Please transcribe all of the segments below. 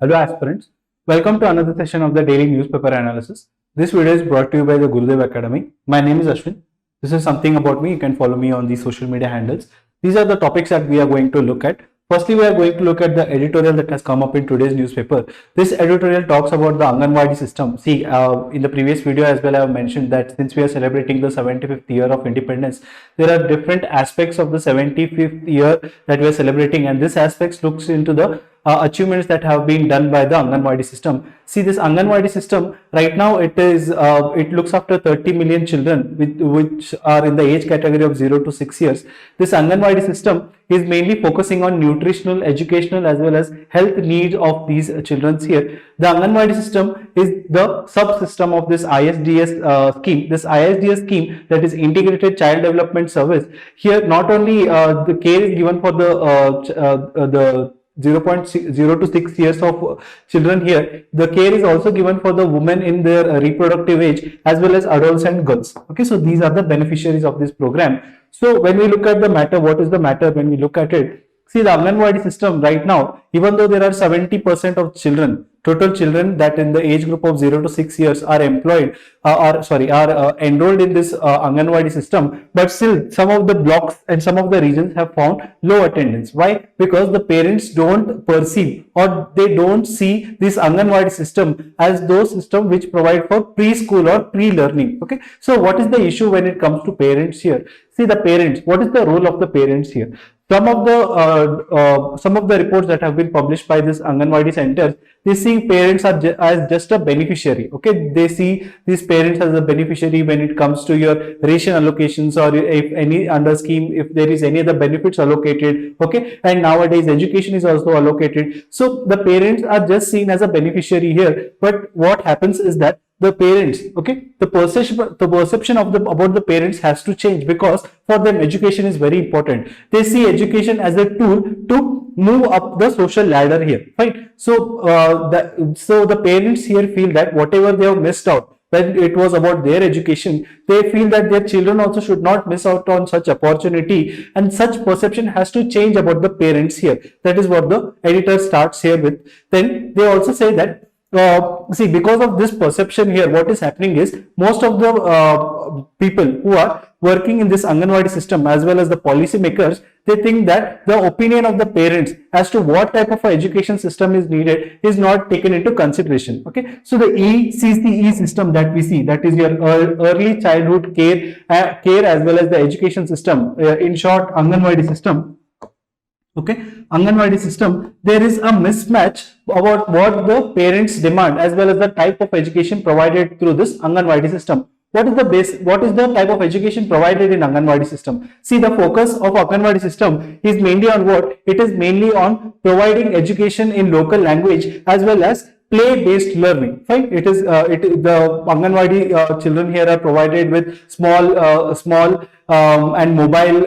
Hello aspirants, welcome to another session of the daily newspaper analysis. This video is brought to you by the Gurudev Academy. My name is Ashwin. This is something about me. You can follow me on the social media handles. These are the topics that we are going to look at. Firstly, we are going to look at the editorial that has come up in today's newspaper. This editorial talks about the Anganwadi system. See, in the previous video as well, I have mentioned that since we are celebrating the 75th year of independence, there are different aspects of the 75th year that we are celebrating, and this aspect looks into the achievements that have been done by the Anganwadi system. See, this Anganwadi system right now, it looks after 30 million children which are in the age category of 0 to 6 years. This Anganwadi system is mainly focusing on nutritional, educational as well as health needs of these children here. The Anganwadi system is the subsystem of this ISDS scheme. This ISDS scheme, that is Integrated Child Development Service. Here, not only the care is given for the 0.0 to 6 years of children here, the care is also given for the women in their reproductive age as well as adults and girls. Okay, so these are the beneficiaries of this program. So when we look at the matter, what is the matter when we look at it? See, the Anganwadi system right now, even though there are 70% of children, total children that in the age group of 0 to 6 years are employed are enrolled in this Anganwadi system, but still some of the blocks and some of the regions have found low attendance. Why? Because the parents don't perceive or they don't see this Anganwadi system as those systems which provide for preschool or pre-learning. Okay, so what is the issue when it comes to parents here? See, the parents, what is the role of the parents here? Some of the reports that have been published by this Anganwadi centers, they see parents as just a beneficiary. Okay, they see these parents as a beneficiary when it comes to your ration allocations, or if any under scheme, if there is any other benefits allocated. Okay, and nowadays education is also allocated. So the parents are just seen as a beneficiary here. But what happens is that the parents, okay, the perception of about the parents has to change, because for them education is very important. They see education as a tool to move up the social ladder here, right? So the parents here feel that whatever they have missed out when it was about their education, they feel that their children also should not miss out on such opportunity, and such perception has to change about the parents here. That is what the editor starts here with. Then they also say that see, because of this perception here, what is happening is most of the people who are working in this Anganwadi system as well as the policy makers, they think that the opinion of the parents as to what type of education system is needed is not taken into consideration. Okay, so the ECCE system that we see, that is your early childhood care as well as the education system, in short Anganwadi system. Okay, Anganwadi system, there is a mismatch about what the parents demand as well as the type of education provided through this Anganwadi system. What is the type of education provided in Anganwadi system? See, the focus of Anganwadi system is mainly on what? It is mainly on providing education in local language as well as play-based learning. Right? It is the Anganwadi children here are provided with small and mobile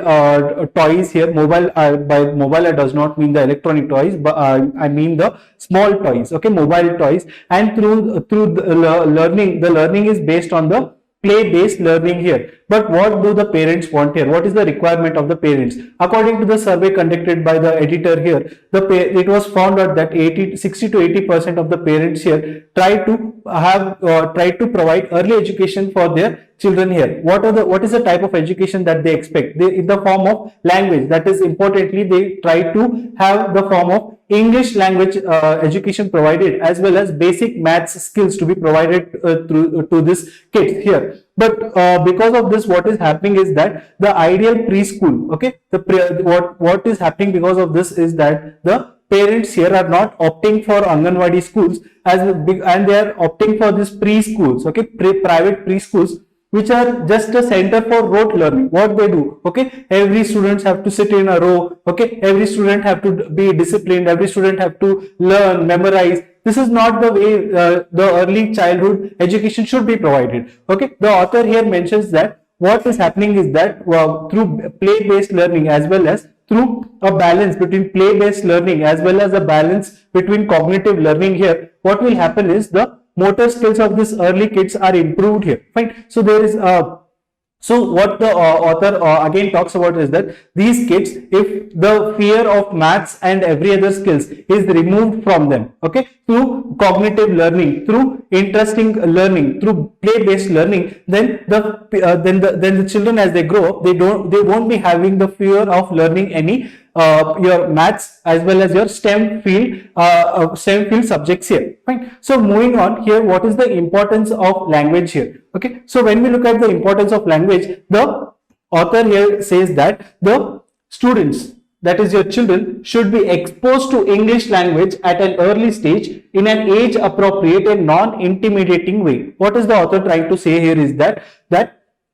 toys here. Mobile, by mobile I does not mean the electronic toys, but I mean the small toys. Okay, mobile toys, and through the learning, the learning is based on the play-based learning here. But what do the parents want here? What is the requirement of the parents? According to the survey conducted by the editor here, it was found out that 60 to 80% of the parents here try to provide early education for their children here. What is the type of education that they expect? In the form of language, that is importantly, they try to have the form of English language education provided, as well as basic maths skills to be provided to this kids here. But because of this, what is happening is that the ideal preschool, okay, what is happening because of this is that the parents here are not opting for Anganwadi schools and they are opting for these preschools, okay, private preschools, which are just a center for rote learning. What they do, okay, every students have to sit in a row, okay, every student have to be disciplined, every student have to learn, memorize. This is not the way the early childhood education should be provided. Okay, the author here mentions that what is happening is that through play-based learning as well as through a balance between play-based learning as well as a balance between cognitive learning here, what will happen is the motor skills of these early kids are improved here. Fine. So there is So what the author again talks about is that these kids, if the fear of maths and every other skills is removed from them, okay, through cognitive learning, through interesting learning, through play-based learning, then the children as they grow up, they won't be having the fear of learning any your maths as well as your STEM field subjects here. Fine. So moving on here, what is the importance of language here? Okay. So when we look at the importance of language, the author here says that the students, that is your children, should be exposed to English language at an early stage in an age appropriate and non-intimidating way. What is the author trying to say here is that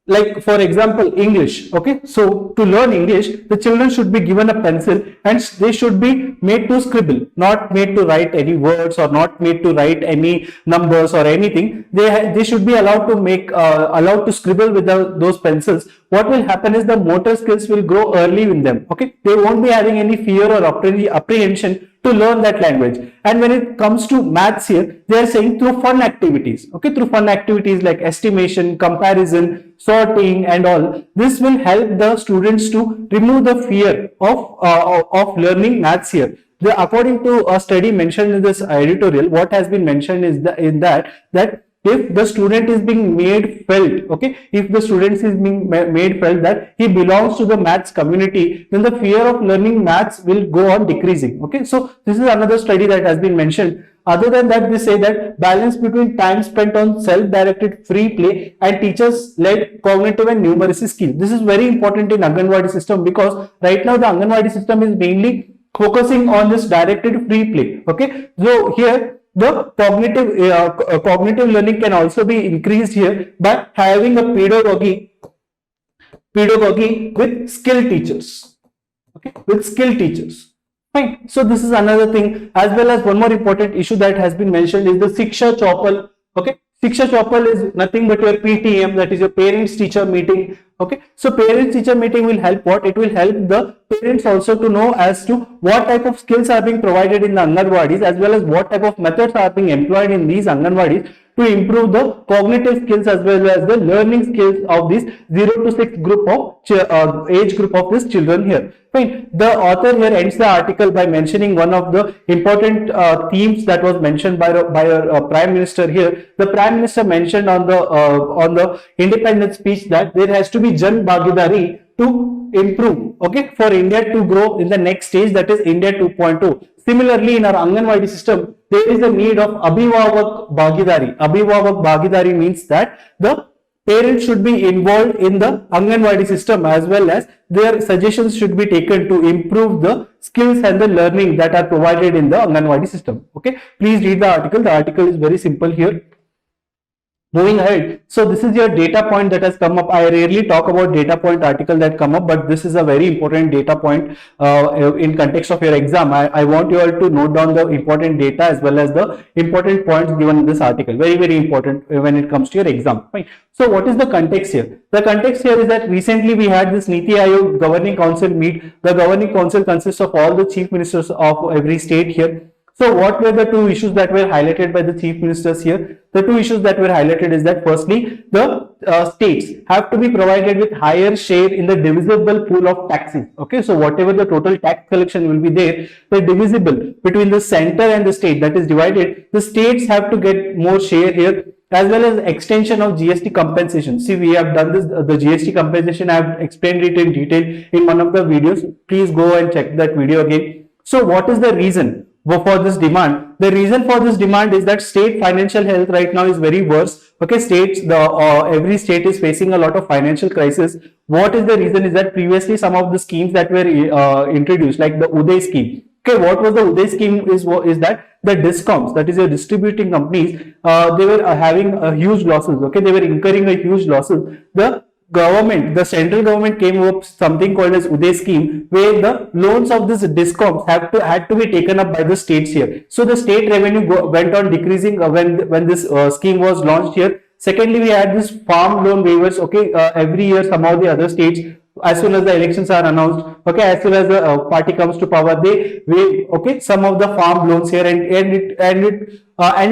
like for example English, okay, so to learn English the children should be given a pencil and they should be made to scribble, not made to write any words or not made to write any numbers or anything. They should be allowed to make allowed to scribble with those pencils. What will happen is the motor skills will grow early in them, okay, they won't be having any fear or apprehension to learn that language. And when it comes to maths here, they are saying through fun activities, okay, through fun activities like estimation, comparison, sorting and all. This will help the students to remove the fear of learning maths here. According to a study mentioned in this editorial, what has been mentioned is that if the student is being made felt, okay, if the student is being made felt that he belongs to the maths community, then the fear of learning maths will go on decreasing, okay. So this is another study that has been mentioned. Other than that, they say that balance between time spent on self-directed free play and teachers-led cognitive and numeracy skills. This is very important in Anganwadi system, because right now the Anganwadi system is mainly focusing on this directed free play, okay. So here the cognitive learning can also be increased here by having a pedagogy with skill teachers, okay, with skill teachers. Fine. So this is another thing, as well as one more important issue that has been mentioned is the Shiksha Chaupal. Okay, Shiksha Chaupal is nothing but your PTM, that is your parents teacher meeting. Okay, so parents teacher meeting will help what? It will help the parents also to know as to what type of skills are being provided in the Anganwadis, as well as what type of methods are being employed in these Anganwadis to improve the cognitive skills as well as the learning skills of this 0 to 6 group of age group of these children here. Fine. The author here ends the article by mentioning one of the important themes that was mentioned by our Prime Minister here. The Prime Minister mentioned on the independence speech that there has to be Jan Bhagidari to improve, okay, for India to grow in the next stage, that is India 2.0. Similarly, in our Anganwadi system, there is a need of Abhivavak Bhagidari. Abhivavak Bhagidari means that the parents should be involved in the Anganwadi system, as well as their suggestions should be taken to improve the skills and the learning that are provided in the Anganwadi system. Okay, please read the article. The article is very simple here. Moving ahead, so this is your data point that has come up. I rarely talk about data point article that come up, but this is a very important data point in context of your exam. I want you all to note down the important data as well as the important points given in this article. Very, very important when it comes to your exam. Right. So what is the context here? The context here is that recently we had this Niti Aayog Governing Council meet. The Governing Council consists of all the chief ministers of every state here. So what were the two issues that were highlighted by the chief ministers here? The two issues that were highlighted is that firstly, the states have to be provided with higher share in the divisible pool of taxes. Okay, so whatever the total tax collection will be there, the divisible between the center and the state, that is divided, the states have to get more share here, as well as extension of GST compensation. See, we have done this, the GST compensation, I have explained it in detail in one of the videos. Please go and check that video again. So what is the reason for this demand? The reason for this demand is that state financial health right now is very worse. Okay, every state is facing a lot of financial crisis. What is the reason is that previously some of the schemes that were introduced, like the Uday scheme. Okay, what was the Uday scheme is that the discoms, that is your distributing companies, they were having huge losses. Okay, they were incurring a huge losses. The central government came up with something called as Uday scheme, where the loans of this discoms had to be taken up by the states here. So the state revenue went on decreasing when this scheme was launched here. Secondly, we had this farm loan waivers. Okay, every year some of the other states, as soon as the elections are announced, okay, as soon as the party comes to power, they waive, okay, some of the farm loans here, and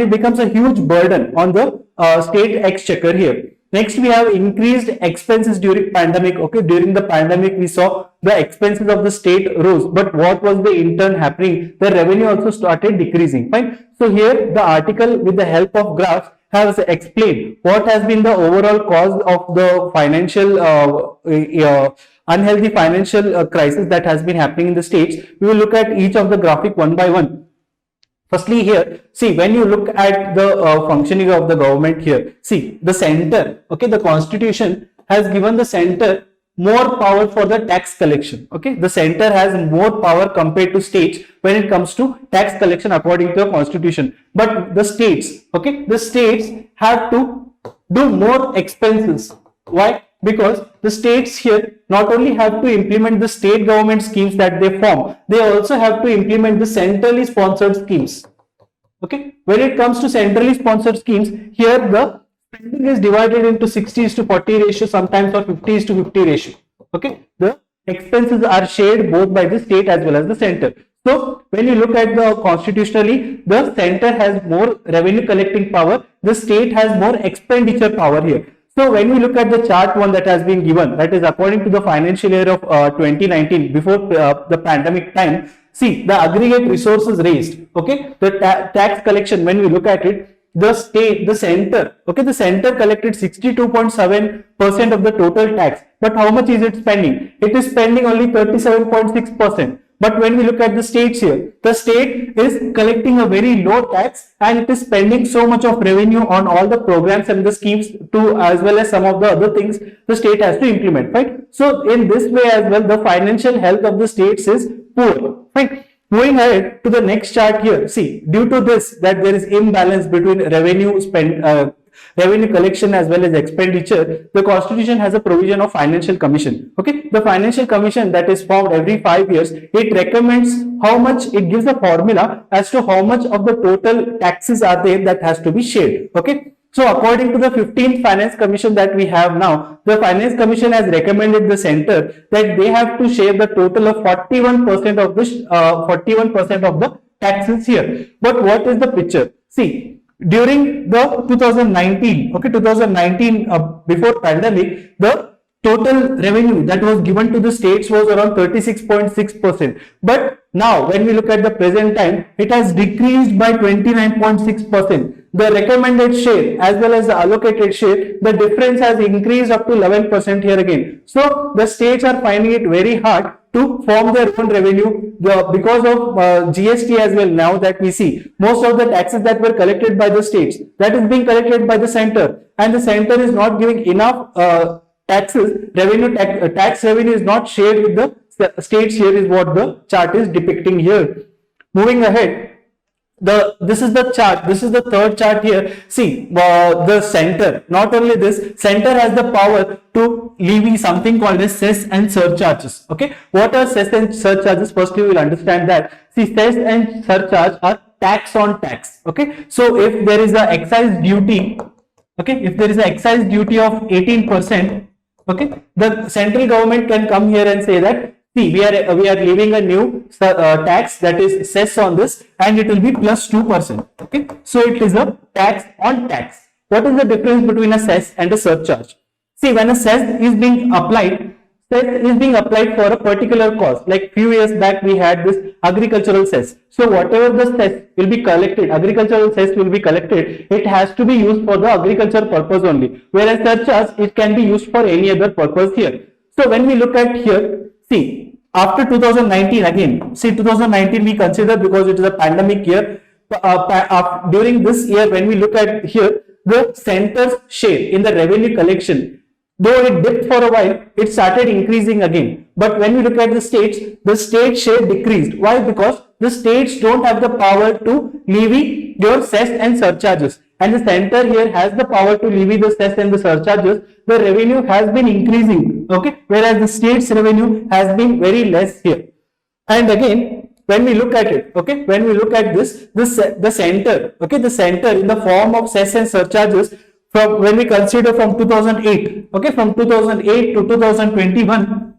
it becomes a huge burden on the state exchequer here. Next, we have increased expenses during pandemic. Okay, during the pandemic, we saw the expenses of the state rose, but what was the in turn happening? The revenue also started decreasing. Fine. So here, the article with the help of graphs has explained what has been the overall cause of the financial unhealthy financial crisis that has been happening in the states. We will look at each of the graphic one by one. Firstly, here, see, when you look at the functioning of the government here, see, the center, okay, the constitution has given the center more power for the tax collection. Okay, the center has more power compared to states when it comes to tax collection according to the constitution. But the states, okay, the states have to do more expenses. Why? Because the states here not only have to implement the state government schemes that they form, they also have to implement the centrally sponsored schemes. Okay, when it comes to centrally sponsored schemes, here the spending is divided into 60:40 ratio, sometimes or 50:50 ratio. Okay, the expenses are shared both by the state as well as the center. So when you look at the constitutionally, the center has more revenue collecting power, the state has more expenditure power here. So when we look at the chart one that has been given, that is according to the financial year of 2019, before the pandemic time, see the aggregate resources raised, okay, the tax collection, when we look at it, the state, the center, okay, the center collected 62.7% of the total tax, but how much is it spending? It is spending only 37.6%. But when we look at the states here, the state is collecting a very low tax and it is spending so much of revenue on all the programs and the schemes to, as well as some of the other things the state has to implement, right? So in this way as well, the financial health of the states is poor, right? Moving ahead to the next chart here, see, due to this, that there is imbalance between revenue collection as well as expenditure, the constitution has a provision of financial commission. Okay, the financial commission that is formed every 5 years, it recommends how much, it gives a formula as to how much of the total taxes are there that has to be shared. Okay, so according to the 15th finance commission that we have now, the finance commission has recommended the center that they have to share the total of 41% of this 41% of the taxes here. But what is the picture? See, during the 2019, okay, 2019 before pandemic, the total revenue that was given to the states was around 36.6%. But now when we look at the present time, it has decreased by 29.6%. The recommended share as well as the allocated share, the difference has increased up to 11% here again. So the states are finding it very hard to form their own revenue because of GST as well. Now that we see most of the taxes that were collected by the states, that is being collected by the center, and the center is not giving enough taxes, tax revenue is not shared with the states. Here is what the chart is depicting here. Moving ahead, this is the chart, this is the third chart here. See, the center, not only this, center has the power to levy something called as cess and surcharges. Okay, what are cess and surcharges? Firstly, we will understand that. See, cess and surcharge are tax on tax. Okay, so if there is a excise duty, okay, if there is an excise duty of 18%, okay, the central government can come here and say that, see, we are leaving a new tax, that is cess on this, and it will be plus 2%. Okay, so it is a tax on tax. What is the difference between a cess and a surcharge? See, when a cess is being applied, cess is being applied for a particular cause. Like few years back, we had this agricultural cess. So whatever the cess will be collected, agricultural cess will be collected, it has to be used for the agriculture purpose only. Whereas surcharge, it can be used for any other purpose here. So when we look at here, see, after 2019 again, see 2019 we consider because it is a pandemic year. During this year, when we look at here, the center's share in the revenue collection, though it dipped for a while, it started increasing again. But when we look at the state share decreased. Why? Because the states don't have the power to levy your cess and surcharges. And the center here has the power to levy the cess and the surcharges. The revenue has been increasing, okay, whereas the state's revenue has been very less here. And again, when we look at it, okay, when we look at this, the center, okay, the center in the form of cess and surcharges, from when we consider from 2008, okay, from 2008 to 2021,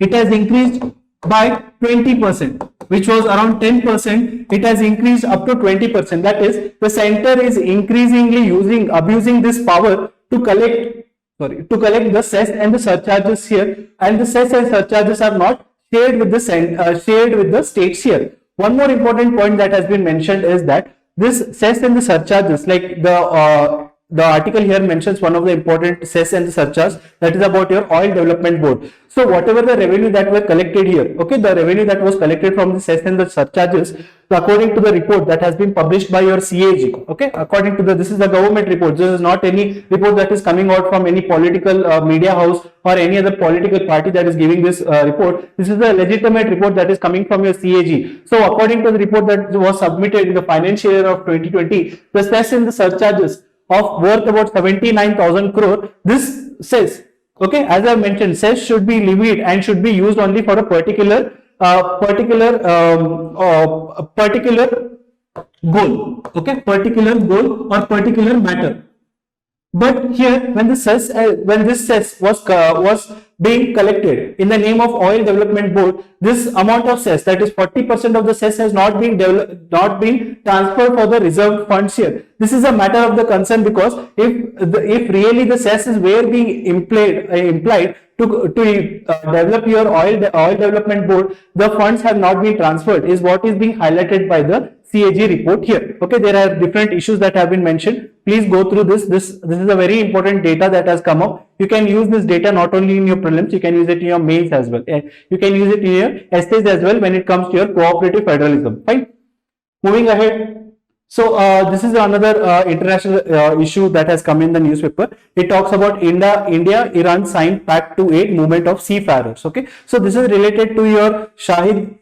it has increased by 20%. Which was around 10%, it has increased up to 20%. That is, the center is increasingly abusing this power to collect the cess and the surcharges here, and the cess and surcharges are not shared with the states here. One more important point that has been mentioned is that this cess and the surcharges, like the article here mentions one of the important cess and the surcharge, that is about your oil development board. So whatever the revenue that were collected here, okay, the revenue that was collected from the cess and the surcharges, according to the report that has been published by your CAG, okay, according to this is the government report. This is not any report that is coming out from any political media house or any other political party that is giving this report. This is a legitimate report that is coming from your CAG. So according to the report that was submitted in the financial year of 2020, the cess and the surcharges of worth about 79,000 crore, this says, okay, as I mentioned, cess should be levied and should be used only for a particular goal, okay, particular goal or particular matter. But here, when this cess was being collected in the name of Oil Development Board, this amount of cess, that is 40% of the cess, has not been transferred for the reserved funds here. This is a matter of the concern, because if really the cess is where being implied to develop your oil development board, the funds have not been transferred, is what is being highlighted by the CAG report here. Okay, there are different issues that have been mentioned. Please go through this. This is a very important data that has come up. You can use this data not only in your prelims, you can use it in your mains as well. You can use it in your essays as well when it comes to your cooperative federalism. Fine. Moving ahead. So this is another international issue that has come in the newspaper. It talks about India-Iran signed Pact to aid movement of seafarers. Okay, so this is related to your Shahid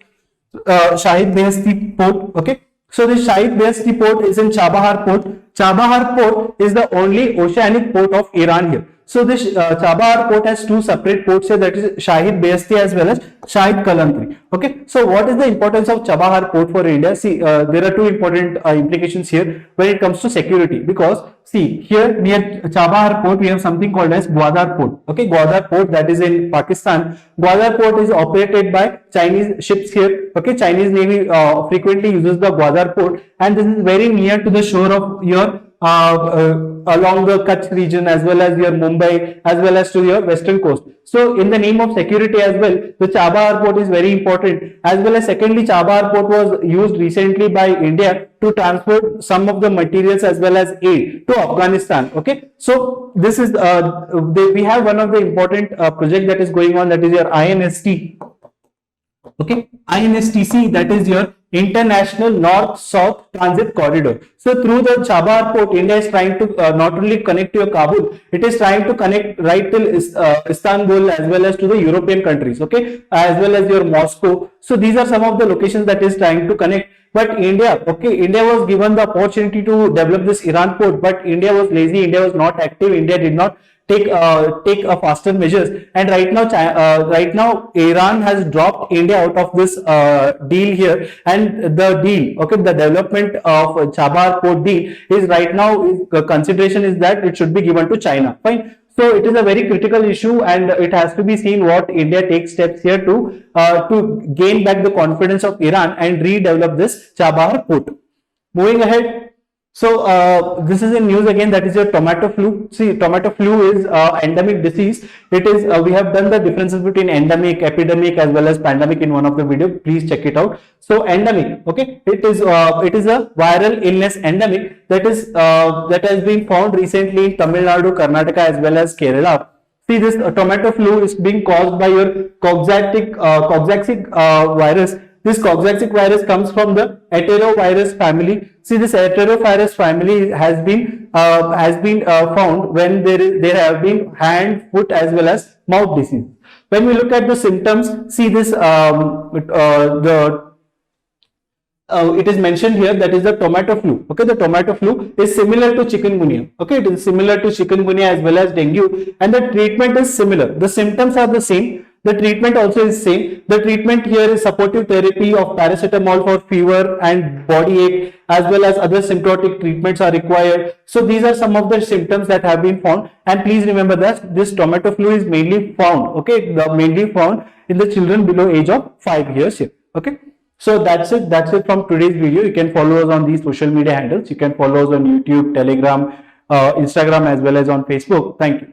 Beheshti port. Okay, so the Shahid Beheshti port is in Chabahar port. Chabahar port is the only oceanic port of Iran here. So this Chabahar port has two separate ports here, that is Shahid Beheshti as well as Shahid Kalantri. Okay, so what is the importance of Chabahar port for India? See, there are two important implications here when it comes to security, because see, here near Chabahar port we have something called as Gwadar port. Okay, Gwadar port, that is in Pakistan. Gwadar port is operated by Chinese ships here. Okay, Chinese Navy frequently uses the Gwadar port, and this is very near to the shore of your along the Kutch region, as well as your Mumbai, as well as to your western coast. So in the name of security as well, the Chabahar port is very important. As well as secondly, Chabahar port was used recently by India to transport some of the materials as well as aid to Afghanistan. Okay, so this is we have one of the important project that is going on, that is your INST. Okay, INSTC, that is your International North-South Transit Corridor. So through the Chabahar port, India is trying to not only connect to your Kabul, it is trying to connect right till Istanbul, as well as to the European countries, okay, as well as your Moscow. So these are some of the locations that is trying to connect. But India, okay, India was given the opportunity to develop this Iran port, but India was lazy, India was not active, India did not take a faster measures, and right now Iran has dropped India out of this deal here, and the deal, okay, the development of Chabahar port deal is right now, consideration is that it should be given to China. Fine. So it is a very critical issue, and it has to be seen what India takes steps here to gain back the confidence of Iran and redevelop this Chabahar port. Moving ahead. So this is in news again, that is your tomato flu. See, tomato flu is endemic disease. It is we have done the differences between endemic, epidemic as well as pandemic in one of the video. Please check it out. So endemic, okay, it is a viral illness endemic that has been found recently in Tamil Nadu, Karnataka as well as Kerala. See, this tomato flu is being caused by your Coxsackie virus. This Coxsackie virus comes from the Enterovirus family. See, this Enterovirus family has been found when there have been hand, foot as well as mouth disease. When we look at the symptoms, see this it is mentioned here, that is the tomato flu. Okay, the tomato flu is similar to chikungunya. Okay, it is similar to chikungunya as well as dengue, and the treatment is similar. The symptoms are the same. The treatment also is same. The treatment here is supportive therapy of paracetamol for fever and body ache, as well as other symptomatic treatments are required. So these are some of the symptoms that have been found. And please remember that this tomato flu is mainly found, okay, mainly found in the children below age of 5 years here. Okay. So that's it from today's video. You can follow us on these social media handles. You can follow us on YouTube, Telegram, Instagram as well as on Facebook. Thank you.